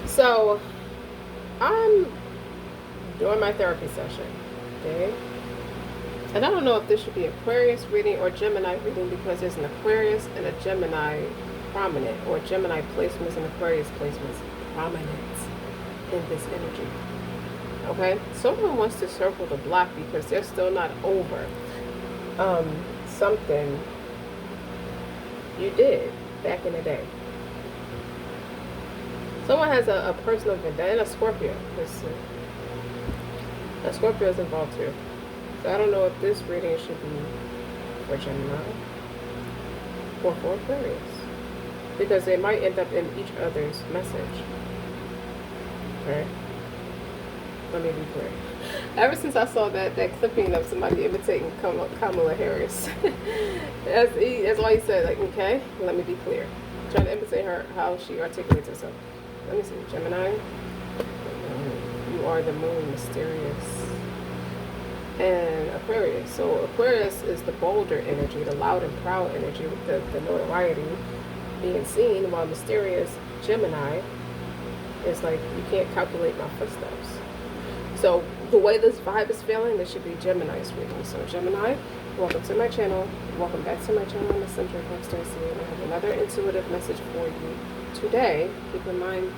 So I'm doing my therapy session, okay? And I don't know if this should be Aquarius reading or Gemini reading because there's an Aquarius and a Gemini prominent, or Gemini placements and Aquarius placements prominent in this energy. Okay? Someone wants to circle the block because they're still not over something you did back in the day. Someone has a personal vendetta, and a Scorpio. Because a Scorpio is involved too. So I don't know if this reading should be for Gemini or for Aquarius, because they might end up in each other's message. Okay? Let me be clear. Ever since I saw that clipping of somebody imitating Kamala Harris, that's why he said, like, okay, let me be clear. Trying to imitate her, how she articulates herself. Let me see. Gemini, you are the moon, mysterious. And Aquarius. So Aquarius is the bolder energy, the loud and proud energy with the notoriety being seen, while mysterious Gemini is like, you can't calculate my footsteps. So the way this vibe is feeling, this should be Gemini's reading. So Gemini, welcome to my channel. Welcome back to my channel, Miss Centric RockStar'Seed. I have another intuitive message for you today. Keep in mind,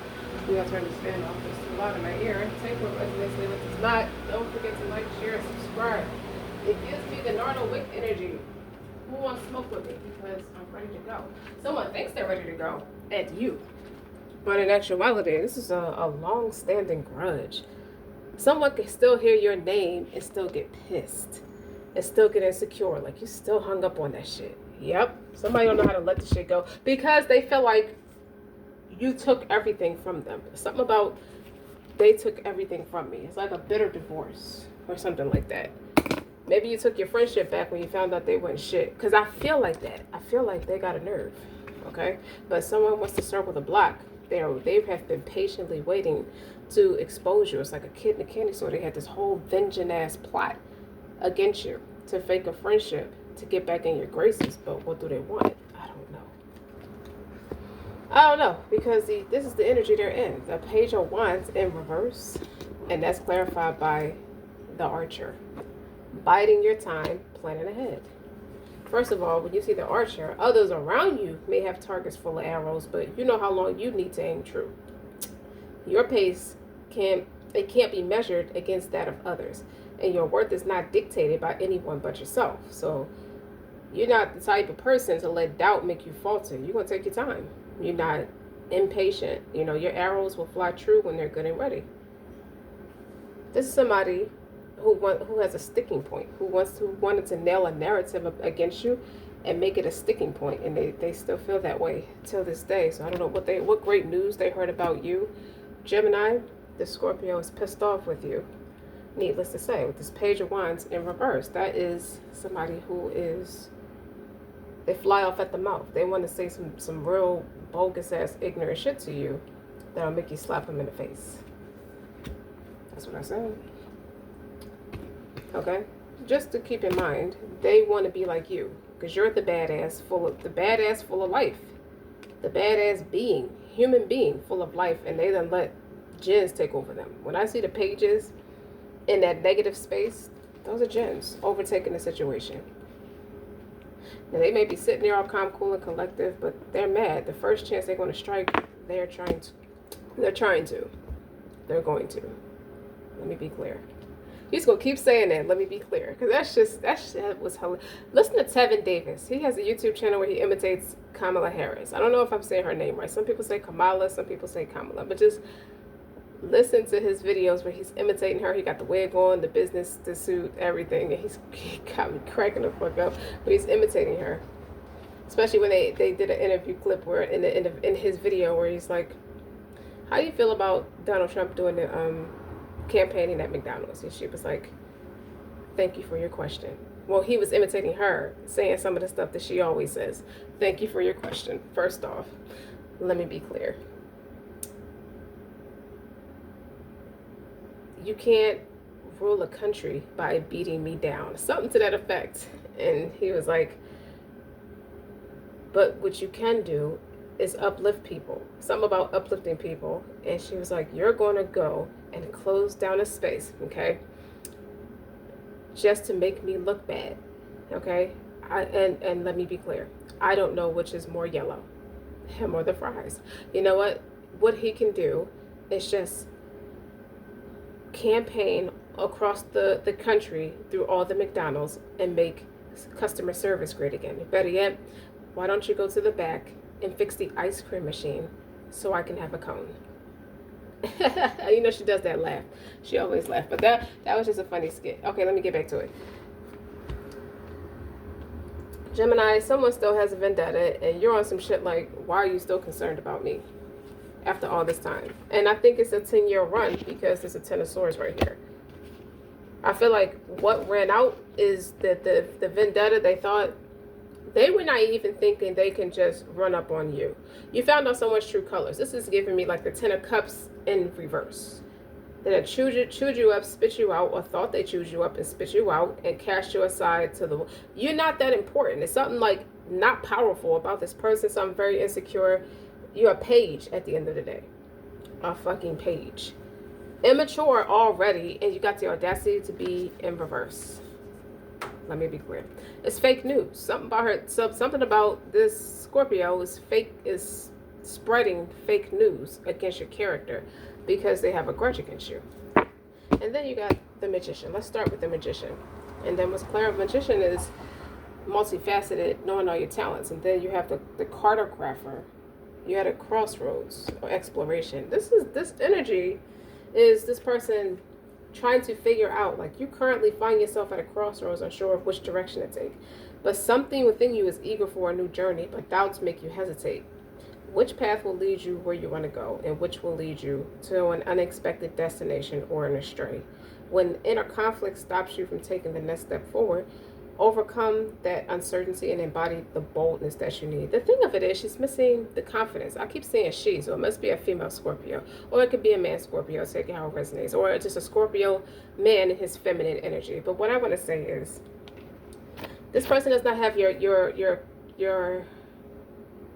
we have to turn this fan off. There's too loud in my ear. Take what resonates, leave what does not. Don't forget to like, share, and subscribe. It gives me the Nardo Wick energy. Who wants to smoke with me? Because I'm ready to go. Someone thinks they're ready to go at you. But in actuality, this is a long-standing grudge. Someone can still hear your name and still get pissed. And still get insecure. Like, you still hung up on that shit. Yep. Somebody don't know how to let the shit go. Because they feel like you took everything from them. Something about they took everything from me. It's like a bitter divorce or something like that. Maybe you took your friendship back when you found out they weren't shit. Because I feel like that. I feel like they got a nerve. Okay? But someone wants to circle the block. They have been patiently waiting to expose you. It's like a kid in a candy store. They had this whole vengeance ass plot against you to fake a friendship to get back in your graces. But what do they want? I don't know, because this is the energy they're in. The Page of Wands in reverse, and that's clarified by the Archer. Biding your time, planning ahead. First of all, when you see the Archer, others around you may have targets full of arrows, but you know how long you need to aim true. Your pace can't be measured against that of others, and your worth is not dictated by anyone but yourself. So you're not the type of person to let doubt make you falter. You're going to take your time. You're not impatient. You know, your arrows will fly true when they're good and ready. This is somebody who has a sticking point, who wanted to nail a narrative against you and make it a sticking point, and they still feel that way till this day. So I don't know what great news they heard about you. Gemini, the Scorpio is pissed off with you. Needless to say, with this Page of Wands in reverse, that is somebody who is, they fly off at the mouth. They want to say some real bogus ass ignorant shit to you that'll make you slap them in the face. That's what I said. Okay? Just to keep in mind, they want to be like you, because you're the badass full of life. The badass being, human being full of life, and they then let jinns take over them. When I see the pages in that negative space, those are jinns overtaking the situation. Now, they may be sitting there all calm, cool, and collective, but they're mad. The first chance they're going to strike, they're going to. Let me be clear. He's going to keep saying that, let me be clear. Because that shit was hilarious. Listen to Tevin Davis. He has a YouTube channel where he imitates Kamala Harris. I don't know if I'm saying her name right. Some people say Kamala, some people say Kamala. But just listen to his videos where he's imitating her. He got the wig on, the suit, everything. And he got me cracking the fuck up. But he's imitating her. Especially when they did an interview clip where in his video where he's like, how do you feel about Donald Trump doing the campaigning at McDonald's? And she was like, thank you for your question. Well, he was imitating her, saying some of the stuff that she always says. Thank you for your question. First off, let me be clear. You can't rule a country by beating me down. Something to that effect. And he was like, but what you can do is uplift people. Something about uplifting people. And she was like, you're going to go and close down a space, okay? Just to make me look bad, okay? And let me be clear. I don't know which is more yellow, him or the fries. You know what? What he can do is just campaign across the country through all the McDonald's and make customer service great again. Better yet, why don't you go to the back and fix the ice cream machine so I can have a cone? You know, she does that laugh. She always laughs. But that was just a funny skit. Okay, let me get back to it. Gemini, someone still has a vendetta, and you're on some shit like, why are you still concerned about me after all this time? And I think it's a 10-year run because there's a 10 of swords right here. I feel like what ran out is that the vendetta, they thought, they were naive in thinking they can just run up on you. You found out someone's true colors. This is giving me like the 10 of cups in reverse. That had chewed you up, spit you out, or thought they chewed you up and spit you out and cast you aside to the... You're not that important. It's something like not powerful about this person, something very insecure. You're a page at the end of the day. A fucking page. Immature already, and you got the audacity to be in reverse. Let me be clear. It's fake news. Something about her, something about this Scorpio is fake, is spreading fake news against your character because they have a grudge against you. And then you got the Magician. Let's start with the Magician. And then what's clear, Magician is multifaceted, knowing all your talents. And then you have the cartographer. You had a crossroads or exploration. This energy is this person trying to figure out, like, you currently find yourself at a crossroads, unsure of which direction to take. But something within you is eager for a new journey, but doubts make you hesitate. Which path will lead you where you want to go, and which will lead you to an unexpected destination or an astray? When inner conflict stops you from taking the next step forward, overcome that uncertainty and embody the boldness that you need. The thing of it is, she's missing the confidence. I keep saying she, so it must be a female Scorpio. Or it could be a man Scorpio, take it how it resonates. Or just a Scorpio man in his feminine energy. But what I want to say is, this person does not have your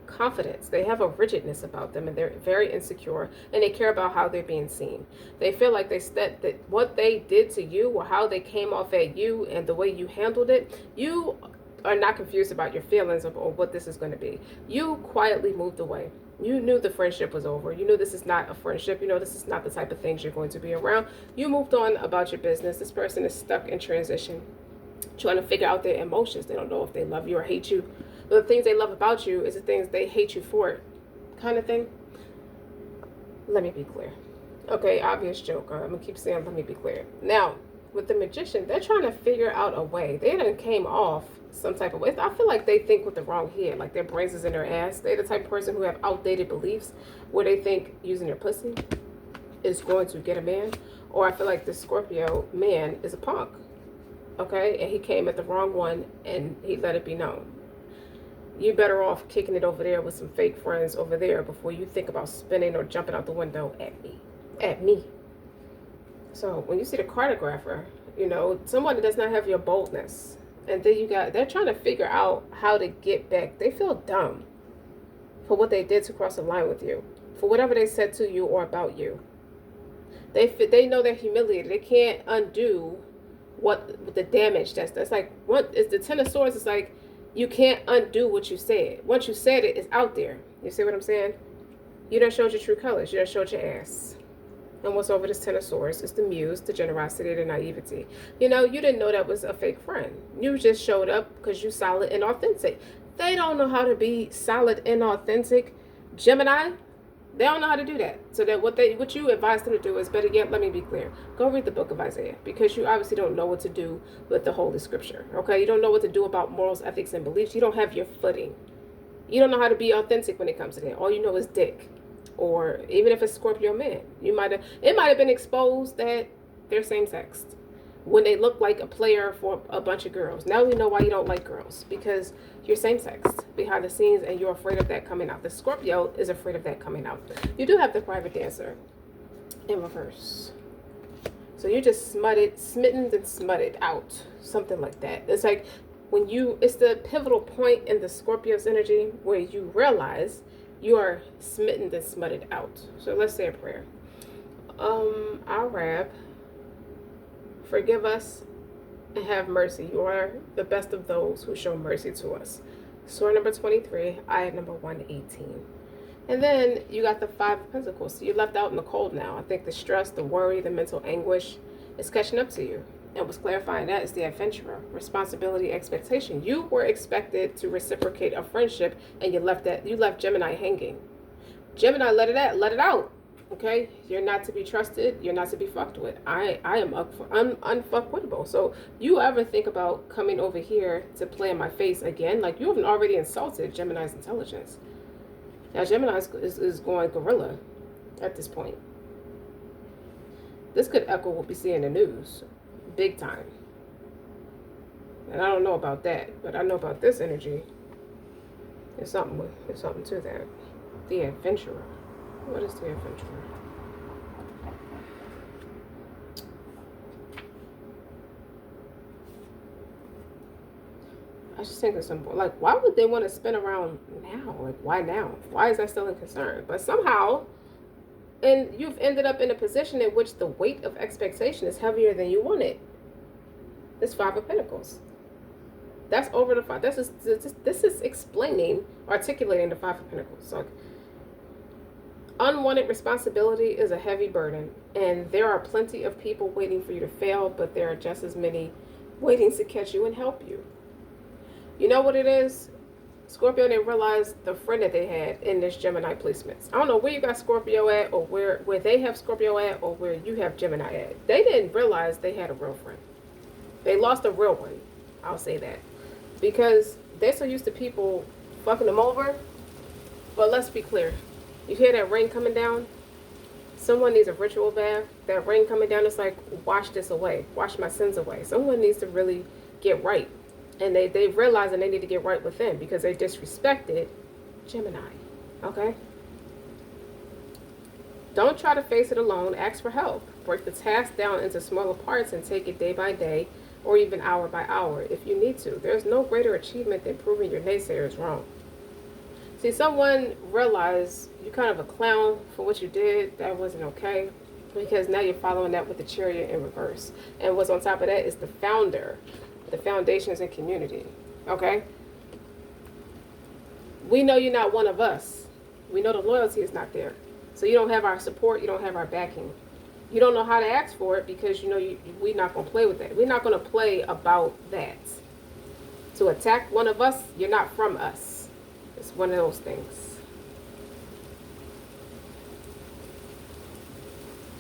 confidence. They have a rigidness about them, and they're very insecure, and they care about how they're being seen. They feel like that what they did to you, or how they came off at you, and the way you handled it, you are not confused about your feelings or what this is going to be. You quietly moved away. You knew the friendship was over. You knew this is not a friendship. You know this is not the type of things you're going to be around. You moved on about your business. This person is stuck in transition, trying to figure out their emotions. They don't know if they love you or hate you. The things they love about you is the things they hate you for, kind of thing. Let me be clear. Okay, obvious joke. I'm going to keep saying, let me be clear. Now, with the Magician, they're trying to figure out a way. They done came off some type of way. I feel like they think with the wrong head, like their brains is in their ass. They're the type of person who have outdated beliefs where they think using their pussy is going to get a man. Or I feel like the Scorpio man is a punk. Okay, and he came at the wrong one and he let it be known. You're better off kicking it over there with some fake friends over there before you think about spinning or jumping out the window at me. At me. So when you see the cartographer, you know, someone that does not have your boldness. And then they're trying to figure out how to get back. They feel dumb for what they did to cross the line with you. For whatever they said to you or about you. They know they're humiliated. They can't undo what the damage that's like. What is the 10 of swords? It's like, you can't undo what you said. Once you said it, it's out there. You see what I'm saying? You done showed your true colors. You done showed your ass. And what's over this 10 of swords is the muse, the generosity, the naivety. You know, you didn't know that was a fake friend. You just showed up because you solid and authentic. They don't know how to be solid and authentic. Gemini, they don't know how to do that. So that what you advise them to do is, better yet, let me be clear. Go read the book of Isaiah, because you obviously don't know what to do with the Holy Scripture. Okay? You don't know what to do about morals, ethics, and beliefs. You don't have your footing. You don't know how to be authentic when it comes to that. All you know is dick. Or even if it's Scorpio man, it might have been exposed that they're same sex when they look like a player for a bunch of girls. Now we know why you don't like girls, because you're same sex behind the scenes and you're afraid of that coming out. The Scorpio is afraid of that coming out. You do have the private dancer in reverse. So you're just smitten and smutted out. Something like that. It's like it's the pivotal point in the Scorpio's energy where you realize You are smitten and smutted out. So let's say a prayer. Our Rab, forgive us and have mercy. You are the best of those who show mercy to us. Surah number 23, ayat number 118. And then you got the Five of Pentacles. So you're left out in the cold now. I think the stress, the worry, the mental anguish is catching up to you. And what's clarifying that is the adventurer, responsibility, expectation. You were expected to reciprocate a friendship, and you left Gemini hanging. Gemini, let it out. Okay, you're not to be trusted. You're not to be fucked with. I'm unfuckwittable. So you ever think about coming over here to play in my face again? Like, you haven't already insulted Gemini's intelligence. Now Gemini is going gorilla at this point. This could echo what we see in the news, big time. And I don't know about that, but I know about this energy. There's something to that. The adventurer. What is the adventurer? I just think of some, like, why would they want to spin around now? Like, why now? Why is that still a concern? But somehow, and you've ended up in a position in which the weight of expectation is heavier than you wanted. This Five of Pentacles. That's over the five. This is explaining, articulating the Five of Pentacles. So, unwanted responsibility is a heavy burden, and there are plenty of people waiting for you to fail, but there are just as many waiting to catch you and help you. You know what it is? Scorpio didn't realize the friend that they had in this Gemini placements. I don't know where you got Scorpio at, or where they have Scorpio at, or where you have Gemini at. They didn't realize they had a real friend. They lost a real one. I'll say that. Because they're so used to people fucking them over. But let's be clear. You hear that rain coming down? Someone needs a ritual bath. That rain coming down is like, wash this away. Wash my sins away. Someone needs to really get right. And they realize that they need to get right within because they disrespected Gemini. Okay? Don't try to face it alone. Ask for help. Break the task down into smaller parts and take it day by day or even hour by hour if you need to. There's no greater achievement than proving your naysayers wrong. See, someone realized you're kind of a clown for what you did. That wasn't okay. Because now you're following that with the Chariot in reverse. And what's on top of that is the founder. The foundations and community. Okay? We know you're not one of us. We know the loyalty is not there. So you don't have our support. You don't have our backing. You don't know how to ask for it because you know we're not going to play with that. We're not going to play about that. To attack one of us, you're not from us. It's one of those things.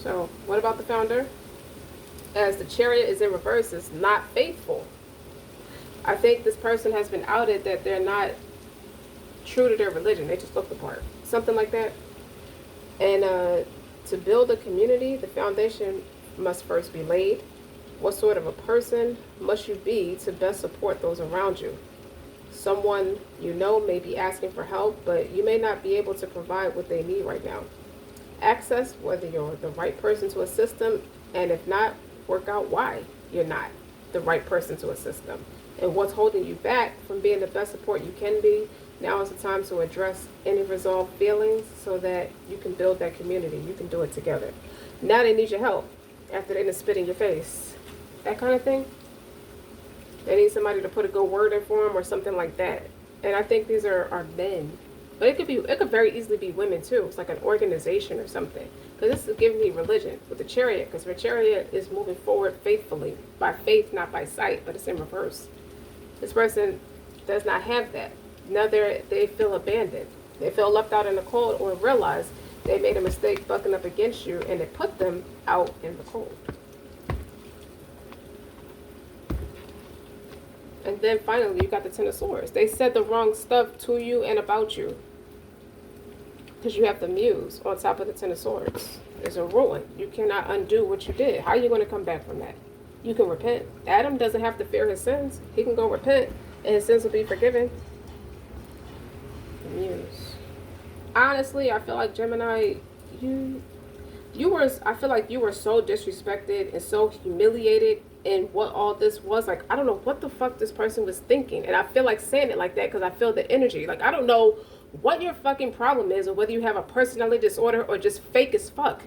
So what about the founder? As the Chariot is in reverse, it's not faithful. I think this person has been outed that they're not true to their religion. They just look the part. Something like that. And to build a community, the foundation must first be laid. What sort of a person must you be to best support those around you? Someone you know may be asking for help, but you may not be able to provide what they need right now. Access whether you're the right person to assist them, and if not, work out why you're not the right person to assist them. And what's holding you back from being the best support you can be. Now is the time to address any resolved feelings so that you can build that community. You can do it together. Now they need your help after they done spit in your face. That kind of thing. They need somebody to put a good word in for them or something like that. And I think these are men. But it could very easily be women too. It's like an organization or something. Because this is giving me religion with the Chariot. Because the Chariot is moving forward faithfully. By faith, not by sight. But it's in reverse. This person does not have that. Now they feel abandoned. They feel left out in the cold or realize they made a mistake bucking up against you and it put them out in the cold. And then finally you got the Ten of Swords. They said the wrong stuff to you and about you. Because you have the Muse on top of the Ten of Swords. It's a ruin. You cannot undo what you did. How are you going to come back from that? You can repent. Adam doesn't have to fear his sins. He can go repent and his sins will be forgiven. Muse. Honestly, I feel like Gemini, I feel like you were so disrespected and so humiliated in what all this was. Like, I don't know what the fuck this person was thinking. And I feel like saying it like that because I feel the energy. Like, I don't know what your fucking problem is, or whether you have a personality disorder or just fake as fuck.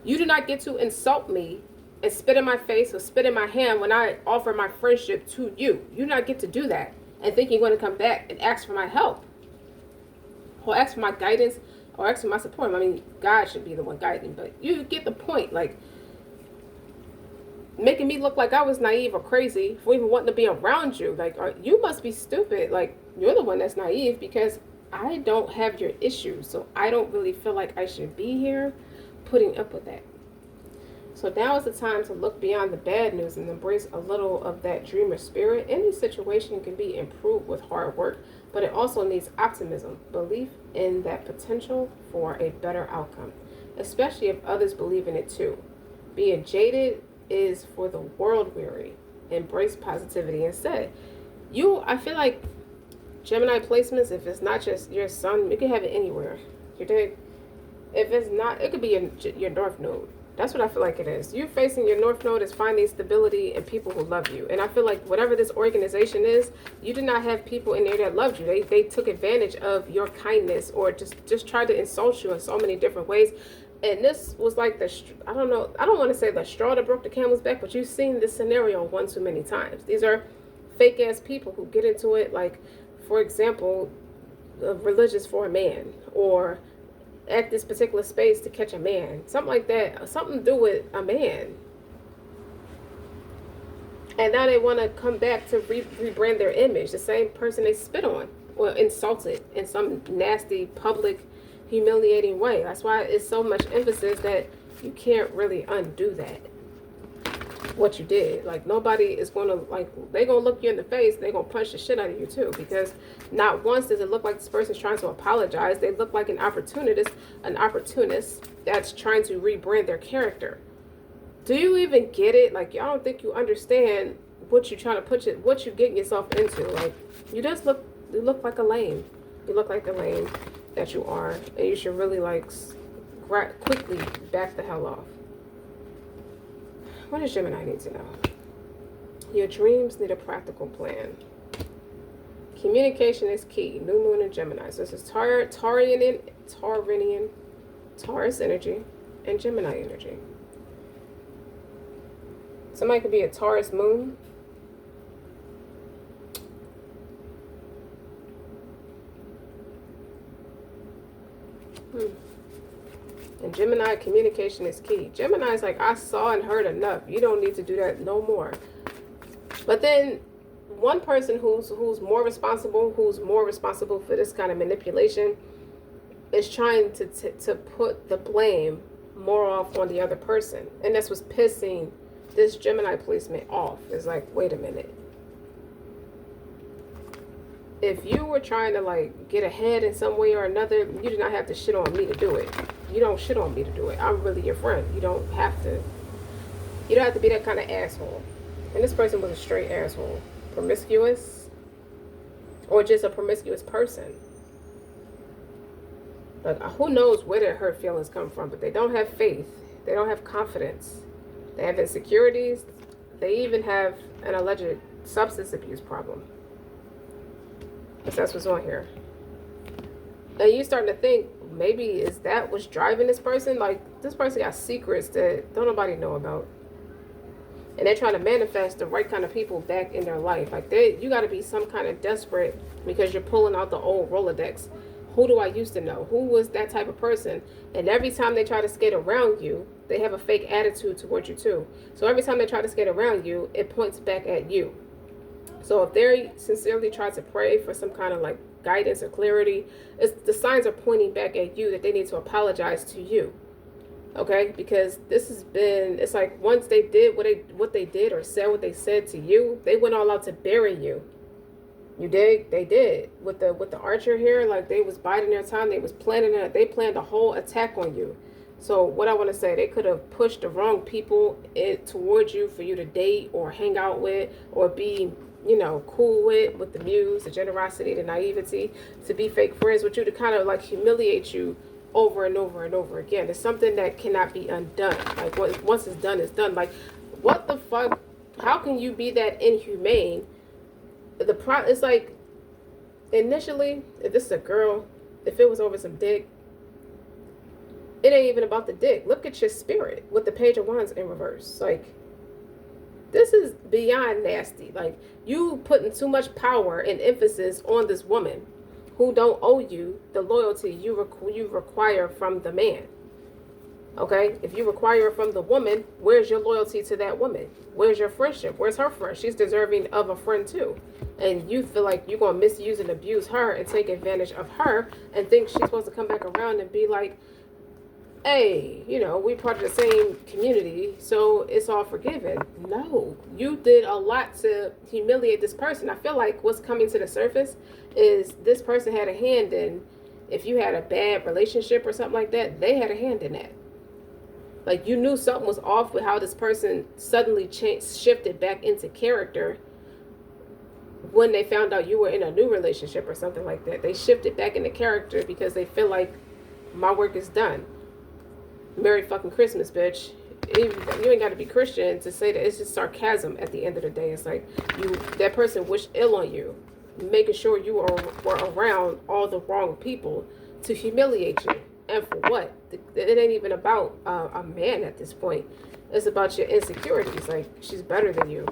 You do not get to insult me and spit in my face or spit in my hand when I offer my friendship to you. You do not get to do that and think you're going to come back and ask for my help or ask for my guidance or ask for my support. I mean, God should be the one guiding, but you get the point. Like, making me look like I was naive or crazy for even wanting to be around you. Like, you must be stupid. Like, you're the one that's naive, because I don't have your issues. So I don't really feel like I should be here putting up with that. So now is the time to look beyond the bad news and embrace a little of that dreamer spirit. Any situation can be improved with hard work, but it also needs optimism, belief in that potential for a better outcome, especially if others believe in it too. Being jaded is for the world weary. Embrace positivity instead. I feel like Gemini placements, if it's not just your sun, you can have it anywhere. You dig? If it's not, it could be your North Node. That's what I feel like it is. You facing your North Node is finding stability and people who love you. And I feel like whatever this organization is, you did not have people in there that loved you. They took advantage of your kindness, or just tried to insult you in so many different ways. And this was like I don't want to say the straw that broke the camel's back, but you've seen this scenario one too many times. These are fake ass people who get into it, like, for example, religious for a man, or at this particular space to catch a man, something like that, something to do with a man. And now they want to come back to rebrand their image, the same person they spit on or insulted in some nasty, public, humiliating way. That's why it's so much emphasis that you can't really undo that, what you did. Like, nobody is going to, like, they're going to look you in the face, they're going to punch the shit out of you too, because not once does it look like this person's trying to apologize. They look like an opportunist that's trying to rebrand their character. Do you even get it? Like, I don't think you understand what you're trying to what you're getting yourself into. Like, you look like a lame. You look like the lame that you are, and you should really, like, quickly back the hell off. What does Gemini need to know? Your dreams need a practical plan. Communication is key. New moon in Gemini. So this is Taurus energy, and Gemini energy. Somebody could be a Taurus moon. And Gemini, communication is key. Gemini is like, I saw and heard enough. You don't need to do that no more. But then one person who's more responsible for this kind of manipulation is trying to put the blame more off on the other person. And that's what's pissing this Gemini placement off. It's like, wait a minute. If you were trying to, like, get ahead in some way or another, you do not have to shit on me to do it. You don't shit on me to do it. I'm really your friend. You don't have to be that kind of asshole. And this person was a straight asshole. Promiscuous, or just a promiscuous person. But who knows where their hurt feelings come from, but they don't have faith. They don't have confidence. They have insecurities. They even have an alleged substance abuse problem. Because that's what's on here. And you starting to think, maybe is that what's driving this person? Like, this person got secrets that don't nobody know about. And they're trying to manifest the right kind of people back in their life. Like, you got to be some kind of desperate, because you're pulling out the old Rolodex. Who do I used to know? Who was that type of person? And every time they try to skate around you, they have a fake attitude towards you too. So every time they try to skate around you, it points back at you. So if they sincerely try to pray for some kind of, like, guidance or clarity, the signs are pointing back at you that they need to apologize to you. Okay? Because it's like, once they did what they did or said what they said to you, they went all out to bury you. You dig? They did. With the archer here, like, they was biding their time. They was they planned a whole attack on you. So what I want to say, they could have pushed the wrong people towards you for you to date or hang out with or be, cool with the muse, the generosity, the naivety, to be fake friends with you, to kind of, like, humiliate you over and over and over again. It's something that cannot be undone. Like, once it's done, it's done. Like, what the fuck? How can you be that inhumane? It's like, initially, if this is a girl, if it was over some dick, it ain't even about the dick. Look at your spirit with the Page of Wands in reverse. Like, this is beyond nasty. Like, you putting too much power and emphasis on this woman who don't owe you the loyalty you require from the man. Okay? If you require it from the woman, where's your loyalty to that woman? Where's your friendship? Where's her friend? She's deserving of a friend too. And you feel like you're going to misuse and abuse her and take advantage of her and think she's supposed to come back around and be like, hey, you know, we're part of the same community, so it's all forgiven. No, you did a lot to humiliate this person. I feel like what's coming to the surface is this person had a hand in, if you had a bad relationship or something like that, they had a hand in that. Like, you knew something was off with how this person suddenly shifted back into character when they found out you were in a new relationship or something like that. They shifted back into character because they feel like my work is done. Merry fucking Christmas, bitch. You ain't got to be Christian to say that. It's just sarcasm at the end of the day. It's like that person wished ill on you, making sure you were around all the wrong people to humiliate you. And for what? It ain't even about a man at this point. It's about your insecurities. Like, she's better than you.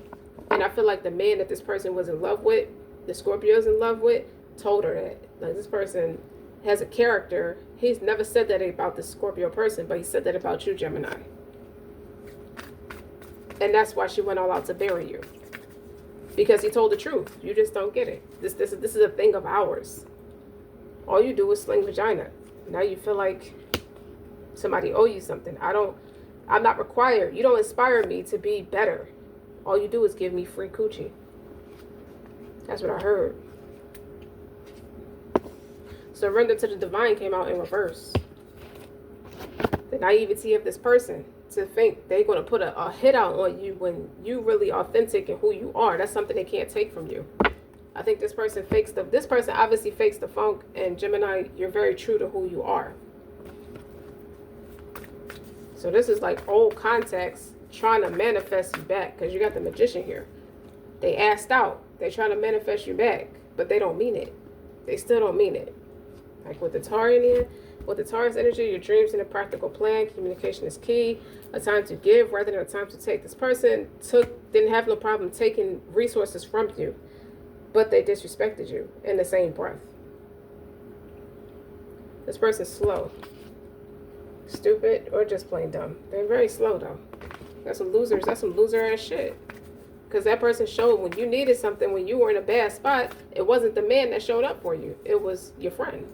And I feel like the man that this person was in love with, the Scorpio's in love with, told her that. Like, this person has a character. He's never said that about the Scorpio person, but he said that about you, Gemini. And that's why she went all out to bury you. Because he told the truth. You just don't get it. This is a thing of ours. All you do is sling vagina. Now you feel like somebody owe you something. I'm not required. You don't inspire me to be better. All you do is give me free coochie. That's what I heard. Surrender to the divine came out in reverse. The naivety of this person to think they're going to put a hit out on you when you really authentic in who you are. That's something they can't take from you. I think this person obviously fakes the funk, and Gemini, you're very true to who you are. So this is like old contacts trying to manifest you back, because you got the Magician here. They asked out. They trying to manifest you back, but they don't mean it. They still don't mean it. Like with the Taurian, with the Taurus energy, your dreams and a practical plan, communication is key. A time to give rather than a time to take. This person didn't have no problem taking resources from you, but they disrespected you in the same breath. This person's slow, stupid, or just plain dumb. They're very slow though. That's some losers. That's some loser ass shit. Because that person showed when you needed something, when you were in a bad spot, it wasn't the man that showed up for you. It was your friend.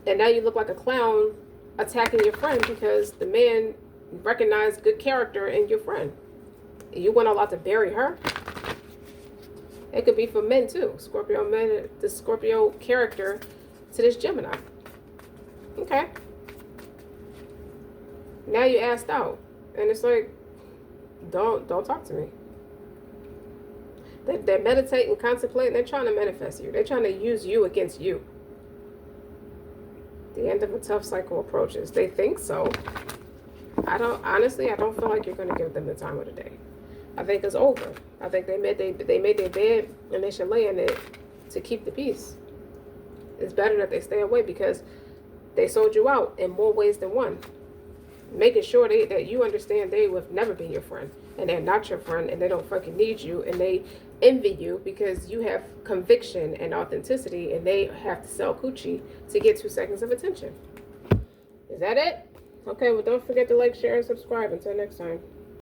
And now you look like a clown attacking your friend because the man recognized good character in your friend. You went all out to bury her. It could be for men too. Scorpio men, the Scorpio character to this Gemini. Okay. Now you asked out. And it's like, don't talk to me. They're meditating, contemplating. They're trying to manifest you. They're trying to use you against you. The end of a tough cycle approaches. They think so. I don't feel like you're going to give them the time of the day. I think it's over. I think they made their bed and they should lay in it to keep the peace. It's better that they stay away because they sold you out in more ways than one. Making sure that you understand they would never be your friend and they're not your friend and they don't fucking need you and they envy you because you have conviction and authenticity and they have to sell coochie to get 2 seconds of attention. Is that it? Okay, well, don't forget to like, share, and subscribe. Until next time.